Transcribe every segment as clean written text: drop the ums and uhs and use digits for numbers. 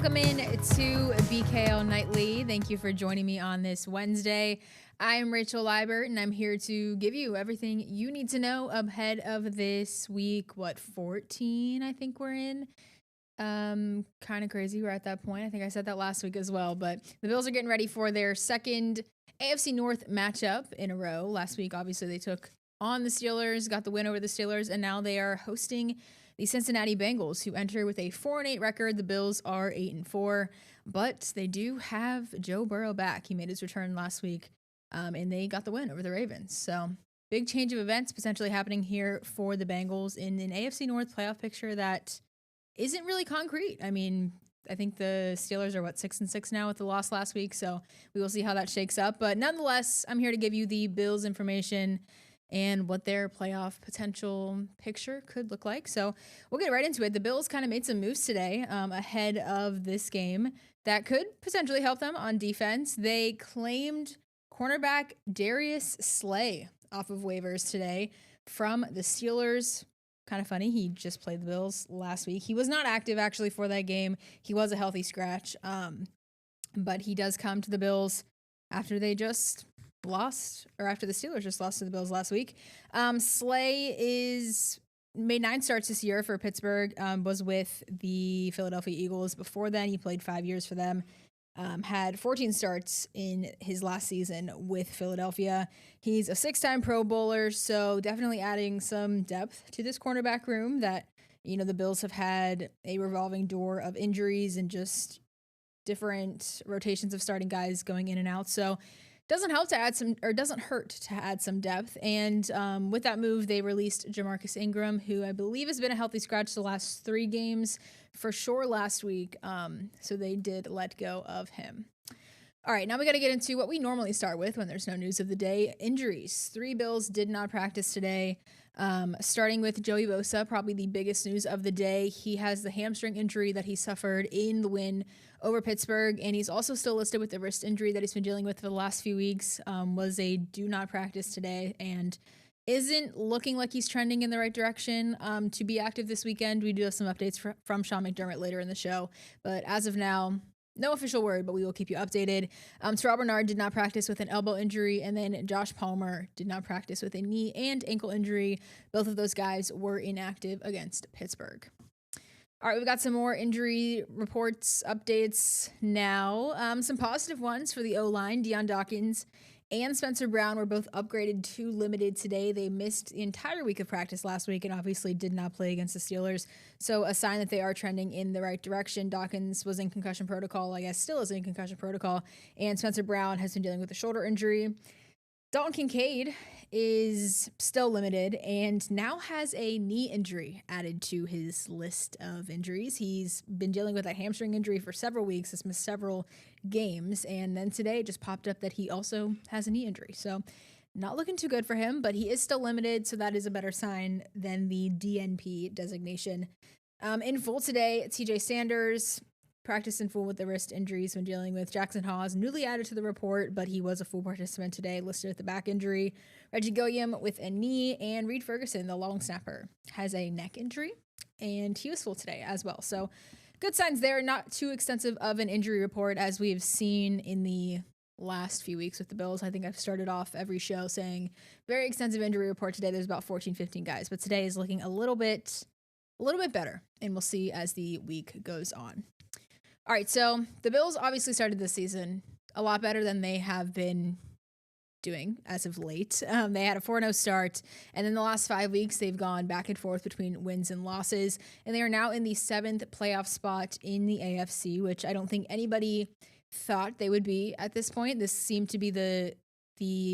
Welcome in to BKL Nightly. Thank you for joining me on this Wednesday. I am Rachel Liebert, and I'm here to give you everything you need to know ahead of this week. 14, I think we're in. Kind of crazy. We're at that point. I think I said that last week as well, but the Bills are getting ready for their second AFC North matchup in a row. Last week, obviously, they took on the Steelers, got the win over the Steelers, and now they are hosting the Cincinnati Bengals, who enter with a 4-8 record. The Bills are 8-4, but they do have Joe Burrow back. He made his return last week, and they got the win over the Ravens. So big change of events potentially happening here for the Bengals in an AFC North playoff picture that isn't really concrete. I mean, I think the Steelers are 6-6 now with the loss last week, so we will see how that shakes up. But nonetheless, I'm here to give you the Bills information and what their playoff potential picture could look like. So we'll get right into it. The Bills kind of made some moves today ahead of this game that could potentially help them on defense. They claimed cornerback Darius Slay off of waivers today from the Steelers. Kind of funny, he just played the Bills last week. He was not active actually for that game. He was a healthy scratch, but he does come to the Bills after they just lost, or after the Steelers just lost to the Bills last week. Slay made 9 starts this year for Pittsburgh, was with the Philadelphia Eagles. Before then, he played 5 years for them. Had 14 starts in his last season with Philadelphia. He's a 6-time Pro Bowler, so definitely adding some depth to this cornerback room that, the Bills have had a revolving door of injuries and just different rotations of starting guys going in and out. So doesn't hurt to add some depth. And with that move, they released Jamarcus Ingram, who I believe has been a healthy scratch the last 3 games for sure last week. So they did let go of him. All right, now we got to get into what we normally start with when there's no news of the day: injuries. 3 Bills did not practice today. Starting with Joey Bosa, probably the biggest news of the day. He has the hamstring injury that he suffered in the win over Pittsburgh, and he's also still listed with the wrist injury that he's been dealing with for the last few weeks. Was a do not practice today, and isn't looking like he's trending in the right direction to be active this weekend. We do have some updates from Sean McDermott later in the show, but as of now, no official word, but we will keep you updated. Terrell Bernard did not practice with an elbow injury, and then Josh Palmer did not practice with a knee and ankle injury. Both of those guys were inactive against Pittsburgh. All right, we've got some more injury reports, updates now. Some positive ones for the O-line. Deion Dawkins and Spencer Brown were both upgraded to limited today. They missed the entire week of practice last week and obviously did not play against the Steelers. So a sign that they are trending in the right direction. Dawkins was in concussion protocol, I guess still is in concussion protocol, and Spencer Brown has been dealing with a shoulder injury. Dalton Kincaid is still limited and now has a knee injury added to his list of injuries. He's been dealing with a hamstring injury for several weeks. Has missed several games, and then today it just popped up that he also has a knee injury. So not looking too good for him, but he is still limited, so that is a better sign than the DNP designation. In full today, TJ Sanders practiced in full with the wrist injuries when dealing with. Jackson Hawes, newly added to the report, but he was a full participant today, listed with the back injury. Reggie Gilliam with a knee, and Reed Ferguson, the long snapper, has a neck injury, and he was full today as well. So good signs there. Not too extensive of an injury report as we have seen in the last few weeks with the Bills. I think I've started off every show saying very extensive injury report today. There's about 14, 15 guys, but today is looking a little bit better, and we'll see as the week goes on. All right, so the Bills obviously started this season a lot better than they have been doing as of late. They had a 4-0 start, and then the last 5 weeks, they've gone back and forth between wins and losses, and they are now in the 7th playoff spot in the AFC, which I don't think anybody thought they would be at this point. This seemed to be the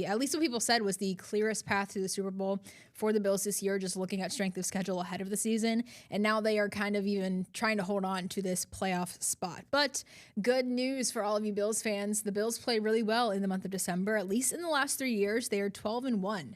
at least what people said was the clearest path to the Super Bowl for the Bills this year, just looking at strength of schedule ahead of the season. And now they are kind of even trying to hold on to this playoff spot. But good news for all of you Bills fans. The Bills play really well in the month of December. At least in the last 3 years, they are 12-1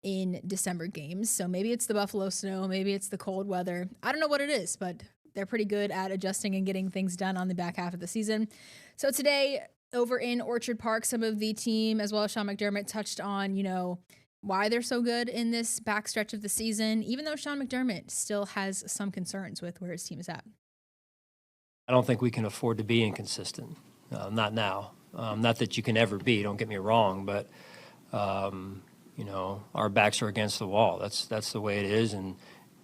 in December games. So maybe it's the Buffalo snow, maybe it's the cold weather. I don't know what it is, but they're pretty good at adjusting and getting things done on the back half of the season. So today, over in Orchard Park, some of the team, as well as Sean McDermott, touched on, why they're so good in this backstretch of the season, even though Sean McDermott still has some concerns with where his team is at. I don't think we can afford to be inconsistent. Not now. Not that you can ever be, don't get me wrong, but, our backs are against the wall. That's the way it is, and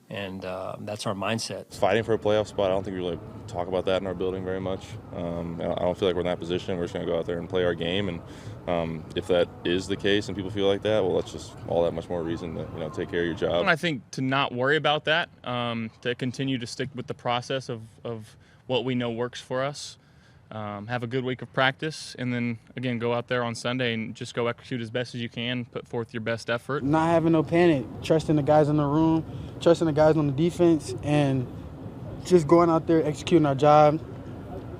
that's our mindset. Fighting for a playoff spot, I don't think we really talk about that in our building very much. I don't feel like we're in that position. We're just going to go out there and play our game, and if that is the case and people feel like that, well, that's just all that much more reason to take care of your job. I think to not worry about that, to continue to stick with the process of what we know works for us, have a good week of practice, and then, again, go out there on Sunday and just go execute as best as you can, put forth your best effort. Not having no panic, trusting the guys in the room, trusting the guys on the defense, and just going out there, executing our job,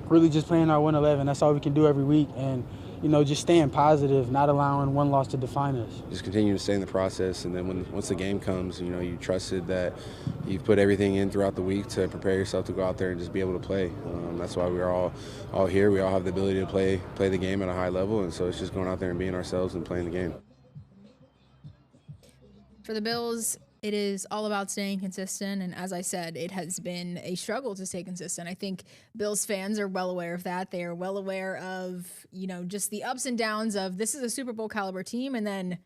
really just playing our 1-11. That's all we can do every week, and just staying positive, not allowing one loss to define us. Just continue to stay in the process, and then once the game comes, you trusted that you've put everything in throughout the week to prepare yourself to go out there and just be able to play. That's why we're all here. We all have the ability to play the game at a high level, and so it's just going out there and being ourselves and playing the game. For the Bills, it is all about staying consistent, and as I said, it has been a struggle to stay consistent. I think Bills fans are well aware of that. They are well aware of, just the ups and downs of this is a Super Bowl caliber team, and then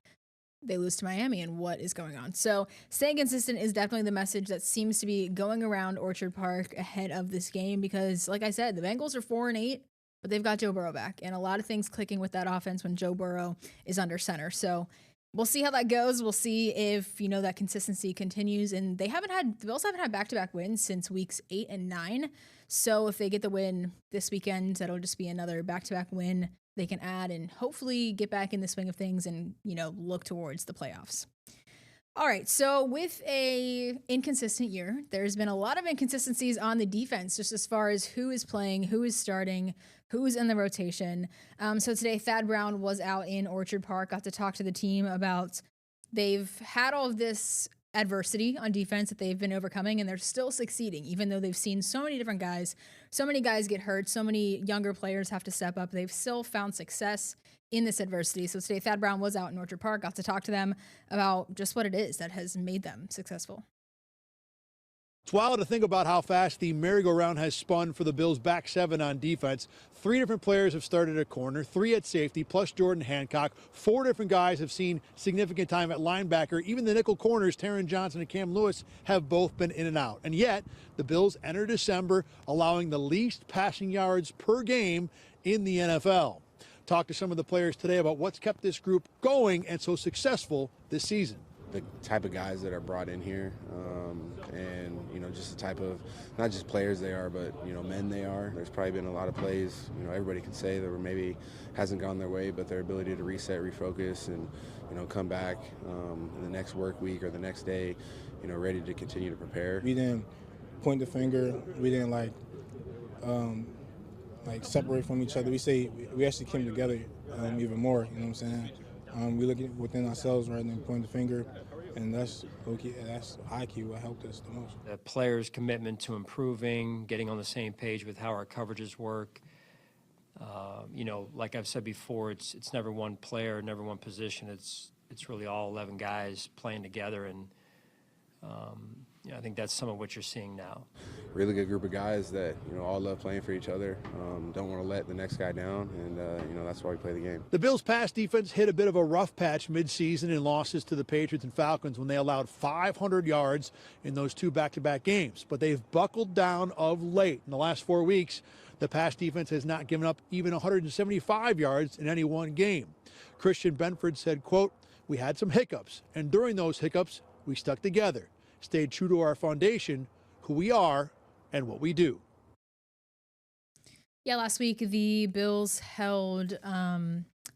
they lose to Miami, and what is going on? So staying consistent is definitely the message that seems to be going around Orchard Park ahead of this game because, like I said, the Bengals are 4-8, but they've got Joe Burrow back, and a lot of things clicking with that offense when Joe Burrow is under center. So we'll see how that goes. We'll see if, that consistency continues. And the Bills haven't had back-to-back wins since weeks 8 and 9. So if they get the win this weekend, that'll just be another back-to-back win they can add and hopefully get back in the swing of things and, look towards the playoffs. All right, so with a inconsistent year, there's been a lot of inconsistencies on the defense, just as far as who is playing, who is starting, who's in the rotation. So today, Thad Brown was out in Orchard Park, got to talk to the team about they've had all of this adversity on defense that they've been overcoming, and they're still succeeding, even though they've seen so many different guys, so many guys get hurt, so many younger players have to step up. They've still found success in this adversity. So today, Thad Brown was out in Orchard Park, got to talk to them about just what it is that has made them successful. It's wild to think about how fast the merry-go-round has spun for the Bills' back seven on defense. 3 different players have started at corner, 3 at safety, plus Jordan Hancock. 4 different guys have seen significant time at linebacker. Even the nickel corners, Taron Johnson and Cam Lewis, have both been in and out. And yet, the Bills enter December allowing the least passing yards per game in the NFL. Talked to some of the players today about what's kept this group going and so successful this season. The type of guys that are brought in here, and just the type of not just players they are, but men they are. There's probably been a lot of plays everybody can say that maybe hasn't gone their way, but their ability to reset, refocus, and come back in the next work week or the next day, ready to continue to prepare. We didn't point the finger. We didn't separate from each other. We actually came together even more. You know what I'm saying? We look within ourselves rather than pointing the finger, and that's high key what helped us the most. The players' commitment to improving, getting on the same page with how our coverages work. Like I've said before, it's never one player, never one position. It's really all 11 guys playing together, and I think that's some of what you're seeing now. Really good group of guys that all love playing for each other, don't want to let the next guy down, and that's why we play the game. The Bills' pass defense hit a bit of a rough patch midseason in losses to the Patriots and Falcons when they allowed 500 yards in those 2 back-to-back games. But they've buckled down of late. In the last 4 weeks, the pass defense has not given up even 175 yards in any one game. Christian Benford said, quote, "We had some hiccups, and during those hiccups, we stuck together, stayed true to our foundation, who we are, and what we do." Yeah, last week the Bills held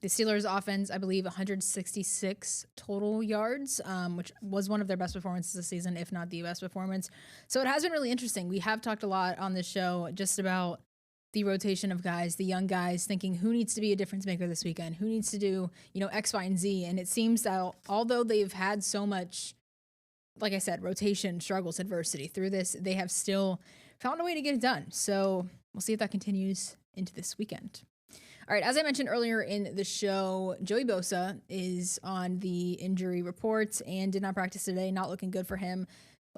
the Steelers offense, I believe, 166 total yards, which was one of their best performances this season, if not the best performance. So it has been really interesting. We have talked a lot on this show just about the rotation of guys, the young guys, thinking who needs to be a difference maker this weekend, who needs to do, X, Y, and Z. And it seems that although they've had so much, like I said, rotation, struggles, adversity through this, they have still found a way to get it done. So we'll see if that continues into this weekend. All right, as I mentioned earlier in the show, Joey Bosa is on the injury reports and did not practice today, not looking good for him.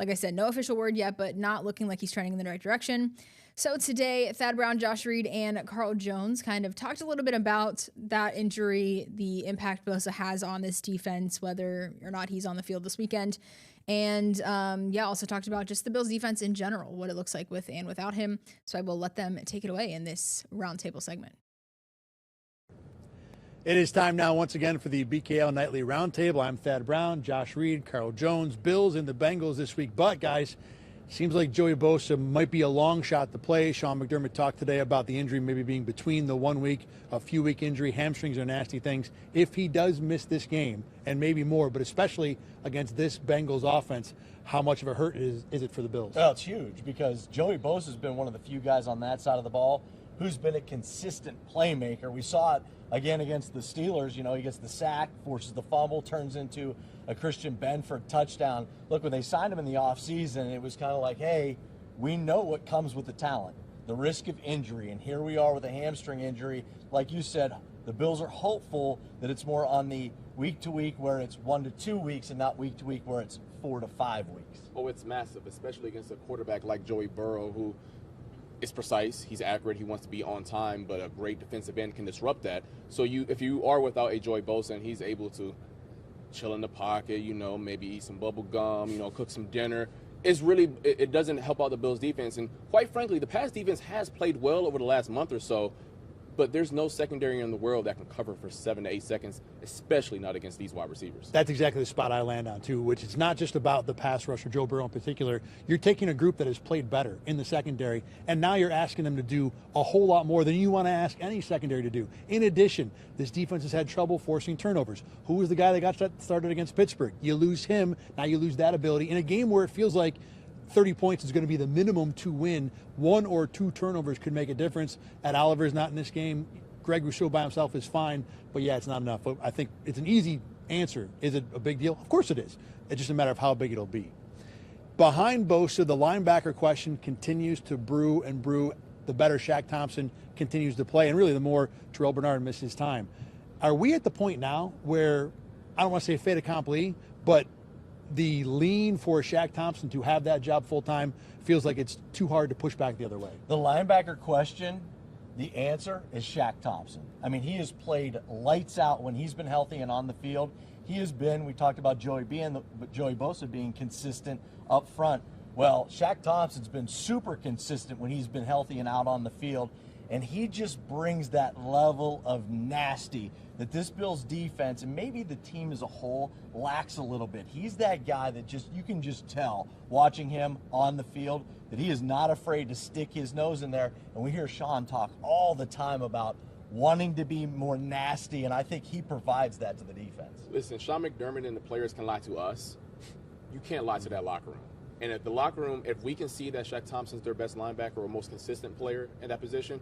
Like I said, no official word yet, but not looking like he's trending in the right direction. So today, Thad Brown, Josh Reed, and Carl Jones kind of talked a little bit about that injury, the impact Bosa has on this defense, whether or not he's on the field this weekend. And also talked about just the Bills defense in general, what it looks like with and without him. So I will let them take it away in this roundtable segment. It is time now once again for the BKL Nightly Roundtable. I'm Thad Brown, Josh Reed, Carl Jones, Bills and the Bengals this week. But guys, seems like Joey Bosa might be a long shot to play. Sean McDermott talked today about the injury maybe being between the 1 week, a few week injury. Hamstrings are nasty things. If he does miss this game, and maybe more, but especially against this Bengals offense, how much of a hurt is it for the Bills? Well, it's huge because Joey Bosa has been one of the few guys on that side of the ball who's been a consistent playmaker. We saw it again against the Steelers. You know, he gets the sack, forces the fumble, turns into a Christian Benford touchdown. Look, when they signed him in the offseason, it was kind of like, hey, we know what comes with the talent, the risk of injury, and here we are with a hamstring injury. Like you said, the Bills are hopeful that it's more on the week-to-week where it's 1 to 2 weeks and not week-to-week where it's 4 to 5 weeks. Oh, it's massive, especially against a quarterback like Joey Burrow, who is precise, he's accurate, he wants to be on time, but a great defensive end can disrupt that. So if you are without a Joey Bosa and he's able to chill in the pocket, maybe eat some bubble gum, cook some dinner, it doesn't help out the Bills defense. And quite frankly, the pass defense has played well over the last month or so, but there's no secondary in the world that can cover for 7 to 8 seconds, especially not against these wide receivers. That's exactly the spot I land on, too, which is not just about the pass rusher, Joe Burrow in particular. You're taking a group that has played better in the secondary, and now you're asking them to do a whole lot more than you want to ask any secondary to do. In addition, this defense has had trouble forcing turnovers. Who was the guy that got started against Pittsburgh? You lose him, now you lose that ability. In a game where it feels like 30 points is going to be the minimum to win, 1 or 2 turnovers could make a difference. Ed Oliver's not in this game. Greg Rousseau by himself is fine, but yeah, it's not enough. But I think it's an easy answer. Is it a big deal? Of course it is. It's just a matter of how big it'll be. Behind Bosa, the linebacker question continues to brew and brew. The better Shaq Thompson continues to play, and really the more Terrell Bernard misses time. Are we at the point now where, I don't want to say fait accompli, but the lean for Shaq Thompson to have that job full-time feels like it's too hard to push back the other way? The linebacker question, the answer is Shaq Thompson. I mean, he has played lights out when he's been healthy and on the field. He has been, we talked about Joey Bosa being consistent up front. Well, Shaq Thompson's been super consistent when he's been healthy and out on the field, and he just brings that level of nasty that this Bills defense and maybe the team as a whole lacks a little bit. He's that guy that you can just tell watching him on the field that he is not afraid to stick his nose in there. And we hear Sean talk all the time about wanting to be more nasty, and I think he provides that to the defense. Listen, Sean McDermott and the players can lie to us. You can't lie to that locker room. And if the locker room, if we can see that Shaq Thompson's their best linebacker or most consistent player in that position,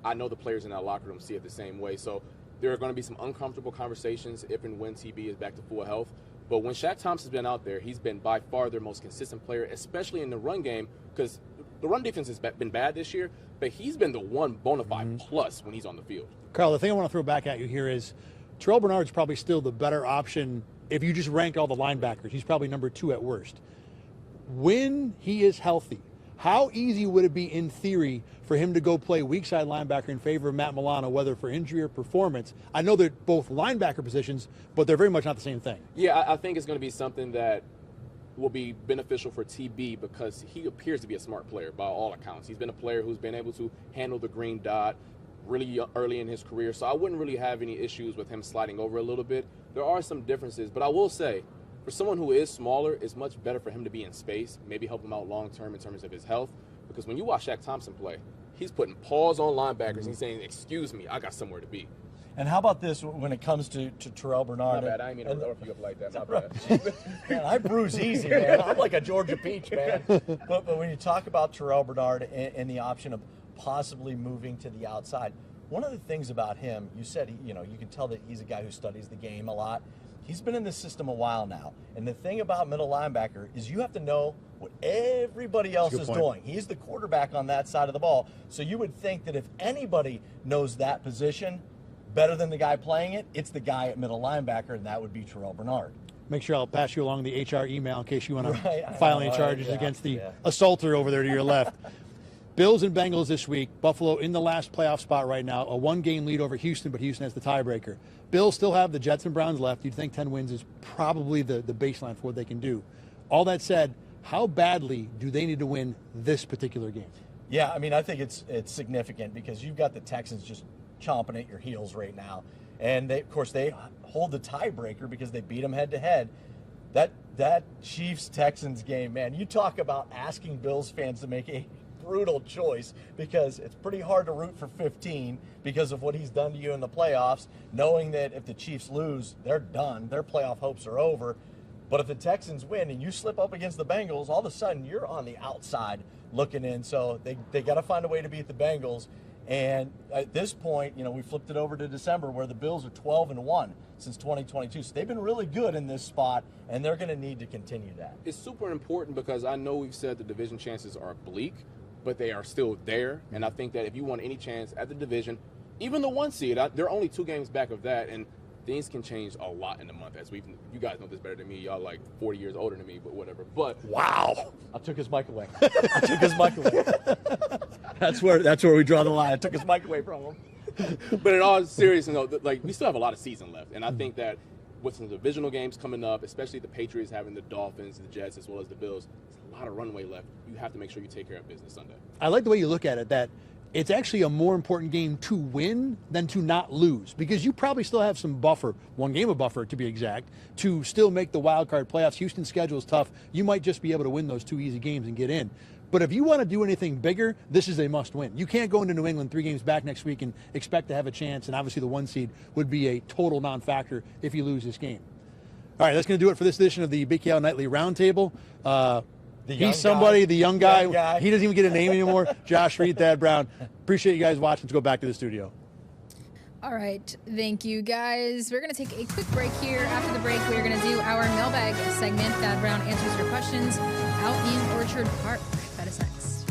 I know the players in that locker room see it the same way. So there are going to be some uncomfortable conversations if and when TB is back to full health. But when Shaq Thompson's been out there, he's been by far their most consistent player, especially in the run game, because the run defense has been bad this year, but he's been the one bona fide plus when he's on the field. Carl, the thing I want to throw back at you here is Terrell Bernard's probably still the better option. If you just rank all the linebackers, he's probably number 2 at worst. When he is healthy, how easy would it be in theory for him to go play weak side linebacker in favor of Matt Milano, whether for injury or performance? I know they're both linebacker positions, but they're very much not the same thing. Yeah, I think it's going to be something that will be beneficial for TB because he appears to be a smart player by all accounts. He's been a player who's been able to handle the green dot really early in his career, so I wouldn't really have any issues with him sliding over a little bit. There are some differences, but I will say, for someone who is smaller, it's much better for him to be in space, maybe help him out long-term in terms of his health, because when you watch Shaq Thompson play, he's putting paws on linebackers and he's saying, excuse me, I got somewhere to be. And how about this when it comes to Terrell Bernard? My bad, I didn't mean to rough you up like that, my bad. Man, I bruise easy, man. I'm like a Georgia peach, man. But when you talk about Terrell Bernard and the option of possibly moving to the outside, one of the things about him, you said, you can tell that he's a guy who studies the game a lot. He's been in this system a while now. And the thing about middle linebacker is you have to know what everybody else is doing. He's the quarterback on that side of the ball. So you would think that if anybody knows that position better than the guy playing it, it's the guy at middle linebacker, and that would be Terrell Bernard. Make sure I'll pass you along the HR email in case you want to Right, file any know, charges yeah, against the yeah. assaulter over there to your left. Bills and Bengals this week. Buffalo in the last playoff spot right now. A one-game lead over Houston, but Houston has the tiebreaker. Bills still have the Jets and Browns left. You'd think 10 wins is probably the baseline for what they can do. All that said, how badly do they need to win this particular game? Yeah, I mean, I think it's significant because you've got the Texans just chomping at your heels right now. And, of course, they hold the tiebreaker because they beat them head-to-head. That Chiefs-Texans game, man, you talk about asking Bills fans to make a brutal choice because it's pretty hard to root for 15 because of what he's done to you in the playoffs, knowing that if the Chiefs lose, they're done. Their playoff hopes are over. But if the Texans win and you slip up against the Bengals, all of a sudden you're on the outside looking in. So they got to find a way to beat the Bengals. And at this point, we flipped it over to December where the Bills are 12-1 since 2022. So they've been really good in this spot, and they're going to need to continue that. It's super important because I know we've said the division chances are bleak, but they are still there. And I think that if you want any chance at the division, even the 1 seed, they're only 2 games back of that, and things can change a lot in a month. As you guys know this better than me. Y'all like 40 years older than me, but whatever. But wow, I took his mic away. That's where we draw the line. I took his mic away from him. But in all seriousness, like we still have a lot of season left, and I think that with some divisional games coming up, especially the Patriots having the Dolphins, the Jets, as well as the Bills, there's a lot of runway left. You have to make sure you take care of business Sunday. I like the way you look at it, that it's actually a more important game to win than to not lose, because you probably still have some buffer, 1 game of buffer to be exact, to still make the wild card playoffs. Houston's schedule is tough. You might just be able to win those 2 easy games and get in. But if you want to do anything bigger, this is a must win. You can't go into New England 3 games back next week and expect to have a chance, and obviously the 1 seed would be a total non-factor if you lose this game. All right, that's going to do it for this edition of the BKL Nightly Roundtable. He's somebody, the young guy. He doesn't even get a name anymore. Josh Reed, Thad Brown. Appreciate you guys watching. Let's go back to the studio. All right. Thank you, guys. We're going to take a quick break here. After the break, we're going to do our mailbag segment. Thad Brown answers your questions out in Orchard Park. That is next.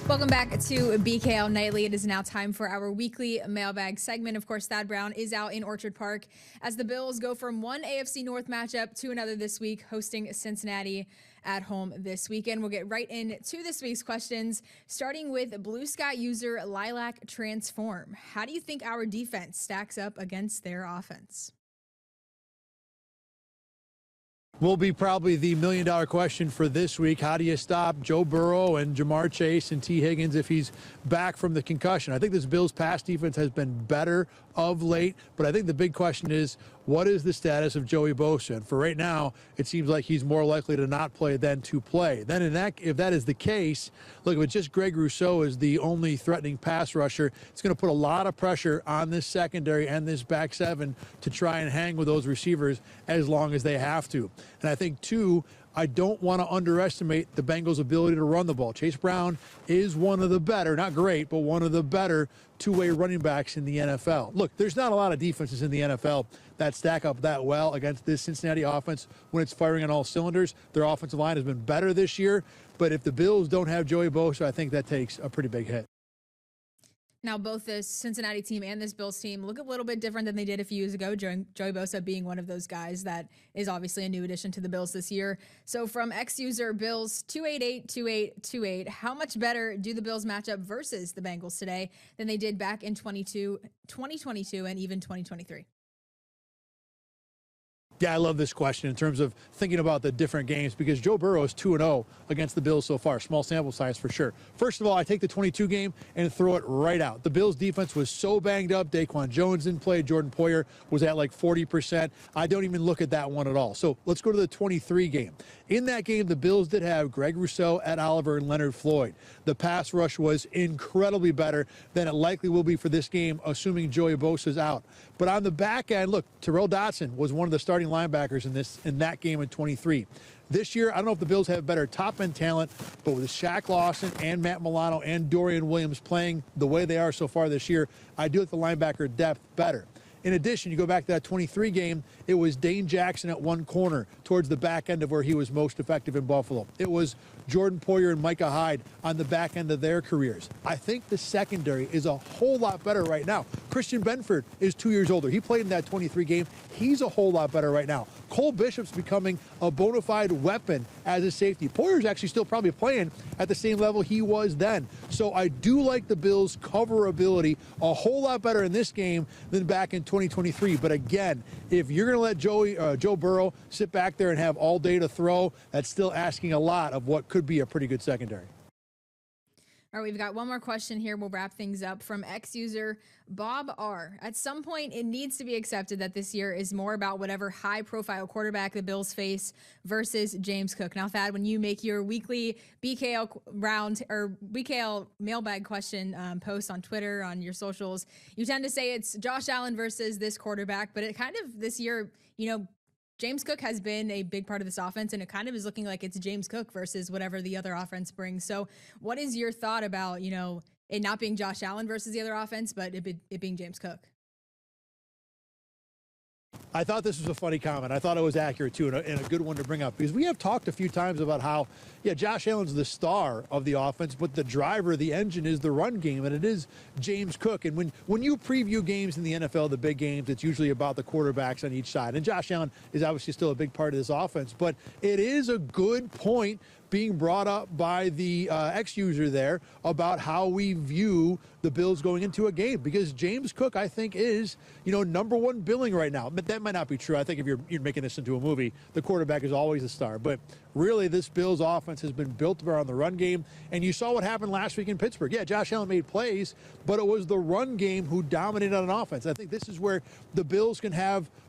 Welcome back to BKL Nightly. It is now time for our weekly mailbag segment. Of course, Thad Brown is out in Orchard Park as the Bills go from one AFC North matchup to another this week, hosting Cincinnati at home this weekend. We'll get right into this week's questions, starting with Blue Sky user Lilac Transform. How do you think our defense stacks up against their offense? Will be probably the $1 million question for this week. How do you stop Joe Burrow and Jamar Chase and T. Higgins if he's back from the concussion? I think this Bills pass defense has been better of late, but I think the big question is, what is the status of Joey Bosa? And for right now, it seems like he's more likely to not play than to play. Then if that is the case, look, if it's just Greg Rousseau is the only threatening pass rusher, it's going to put a lot of pressure on this secondary and this back seven to try and hang with those receivers as long as they have to. And I think, too, I don't want to underestimate the Bengals' ability to run the ball. Chase Brown is one of the better, not great, but one of the better two-way running backs in the NFL. Look, there's not a lot of defenses in the NFL that stack up that well against this Cincinnati offense when it's firing on all cylinders. Their offensive line has been better this year, but if the Bills don't have Joey Bosa, I think that takes a pretty big hit. Now, both this Cincinnati team and this Bills team look a little bit different than they did a few years ago, Joey Bosa being one of those guys that is obviously a new addition to the Bills this year. So from X-User Bills 2882828, how much better do the Bills match up versus the Bengals today than they did back in 2022 and even 2023? Yeah, I love this question in terms of thinking about the different games, because Joe Burrow is 2-0 against the Bills so far. Small sample size for sure. First of all, I take the 22 game and throw it right out. The Bills defense was so banged up. Daquan Jones didn't play. Jordan Poyer was at like 40%. I don't even look at that one at all. So let's go to the 23 game. In that game, the Bills did have Greg Rousseau, Ed Oliver, and Leonard Floyd. The pass rush was incredibly better than it likely will be for this game, assuming Joey Bosa's out. But on the back end, look, Terrell Dotson was one of the starting linebackers in that game in 23. This year, I don't know if the Bills have better top-end talent, but with Shaq Lawson and Matt Milano and Dorian Williams playing the way they are so far this year, I do like the linebacker depth better. In addition, you go back to that 23 game, it was Dane Jackson at one corner towards the back end of where he was most effective in Buffalo. It was Jordan Poyer and Micah Hyde on the back end of their careers. I think the secondary is a whole lot better right now. Christian Benford is 2 years older. He played in that 23 game. He's a whole lot better right now. Cole Bishop's becoming a bona fide weapon as a safety. Poyer's actually still probably playing at the same level he was then. So I do like the Bills' cover ability a whole lot better in this game than back in 2023. But again, if you're going to let Joe Burrow sit back there and have all day to throw, that's still asking a lot of what could be a pretty good secondary. All right, we've got one more question here. We'll wrap things up from X-user Bob R. At some point, it needs to be accepted that this year is more about whatever high-profile quarterback the Bills face versus James Cook. Now, Thad, when you make your weekly BKL round or BKL mailbag question post on Twitter, on your socials, you tend to say it's Josh Allen versus this quarterback, but it kind of this year, James Cook has been a big part of this offense, and it kind of is looking like it's James Cook versus whatever the other offense brings. So what is your thought about, it not being Josh Allen versus the other offense, but it being James Cook? I thought this was a funny comment. I thought it was accurate, too, and a good one to bring up, because we have talked a few times about how, Josh Allen's the star of the offense, but the driver, the engine is the run game, and it is James Cook. And when you preview games in the NFL, the big games, it's usually about the quarterbacks on each side. And Josh Allen is obviously still a big part of this offense, but it is a good point being brought up by the X-user there about how we view the Bills going into a game, because James Cook, I think, is, number one billing right now. But that might not be true. I think if you're making this into a movie, the quarterback is always the star. But really, this Bills offense has been built around the run game. And you saw what happened last week in Pittsburgh. Yeah, Josh Allen made plays, but it was the run game who dominated on offense. I think this is where the Bills can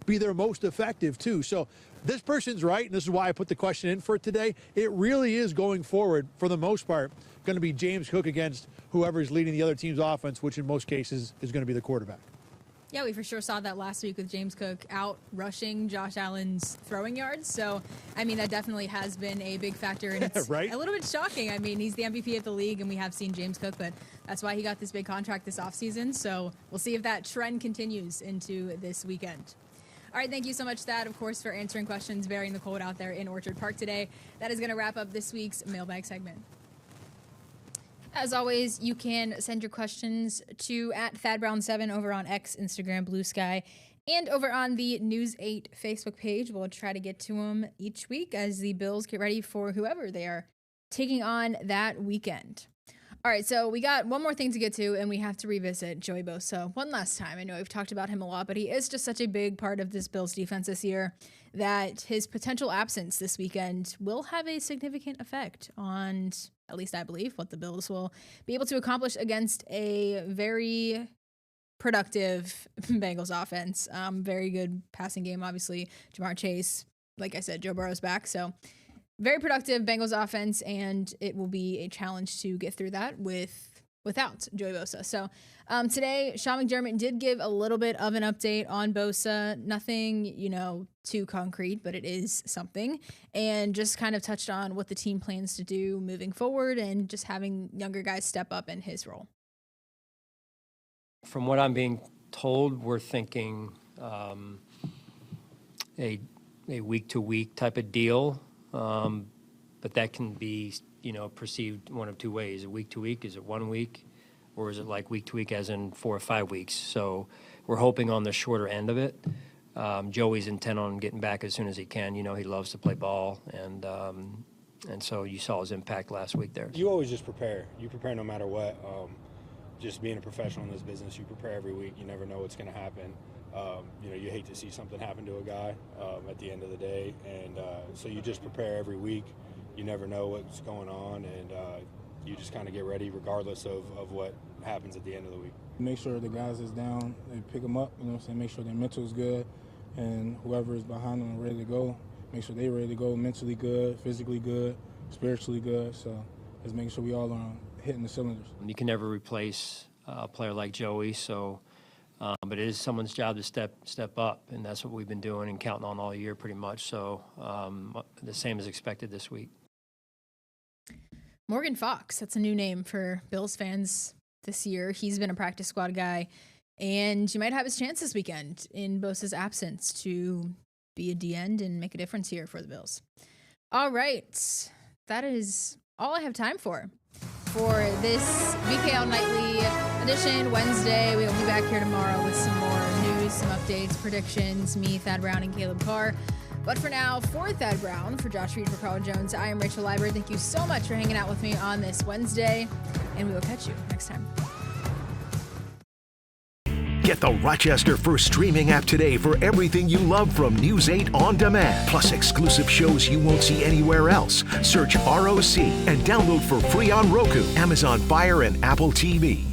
be their most effective, too. So this person's right, and this is why I put the question in for today. It really is going forward, for the most part, going to be James Cook against whoever is leading the other team's offense, which in most cases is going to be the quarterback. Yeah, we for sure saw that last week with James Cook out rushing Josh Allen's throwing yards. So, that definitely has been a big factor. And it's right? A little bit shocking. He's the MVP of the league, and we have seen James Cook, but that's why he got this big contract this offseason. So we'll see if that trend continues into this weekend. All right, thank you so much, Thad, of course, for answering questions, bearing the cold out there in Orchard Park today. That is going to wrap up this week's mailbag segment. As always, you can send your questions to @ThadBrown7 over on X, Instagram, Blue Sky, and over on the News 8 Facebook page. We'll try to get to them each week as the Bills get ready for whoever they are taking on that weekend. All right, so we got one more thing to get to, and we have to revisit Joey Bosa one last time. I know we've talked about him a lot, but he is just such a big part of this Bills defense this year that his potential absence this weekend will have a significant effect on, at least I believe, what the Bills will be able to accomplish against a very productive Bengals offense. Very good passing game, obviously. Jamar Chase, like I said, Joe Burrow's back, so very productive Bengals offense, and it will be a challenge to get through that without Joey Bosa. So today, Sean McDermott did give a little bit of an update on Bosa. Nothing, too concrete, but it is something. And just kind of touched on what the team plans to do moving forward and just having younger guys step up in his role. From what I'm being told, we're thinking a week-to-week type of deal. But that can be, perceived one of two ways. A week to week, is it 1 week? Or is it like week to week as in 4 or 5 weeks? So we're hoping on the shorter end of it. Joey's intent on getting back as soon as he can. He loves to play ball. And so you saw his impact last week there. You always just prepare. You prepare no matter what. Just being a professional in this business, you prepare every week. You never know what's going to happen. You hate to see something happen to a guy at the end of the day, and so you just prepare every week. You never know what's going on, and you just kind of get ready regardless of what happens at the end of the week. Make sure the guys is down, they pick them up, make sure their mental is good, and whoever is behind them ready to go, make sure they're ready to go, mentally good, physically good, spiritually good. So just making sure we all are hitting the cylinders. You can never replace a player like Joey, so but it is someone's job to step up, and that's what we've been doing and counting on all year pretty much. So the same is expected this week. Morgan Fox, that's a new name for Bills fans this year. He's been a practice squad guy And you might have his chance this weekend in Bosa's absence to be a D-end and make a difference here for the Bills. All right. That is all I have time for this BKL Nightly edition, Wednesday. We will be back here tomorrow with some more news, some updates, predictions, me, Thad Brown, and Caleb Carr. But for now, for Thad Brown, for Josh Reed, for Carl Jones, I am Rachel Liber. Thank you so much for hanging out with me on this Wednesday, and we will catch you next time. Get the Rochester First streaming app today for everything you love from News 8 On Demand, plus exclusive shows you won't see anywhere else. Search ROC and download for free on Roku, Amazon Fire, and Apple TV.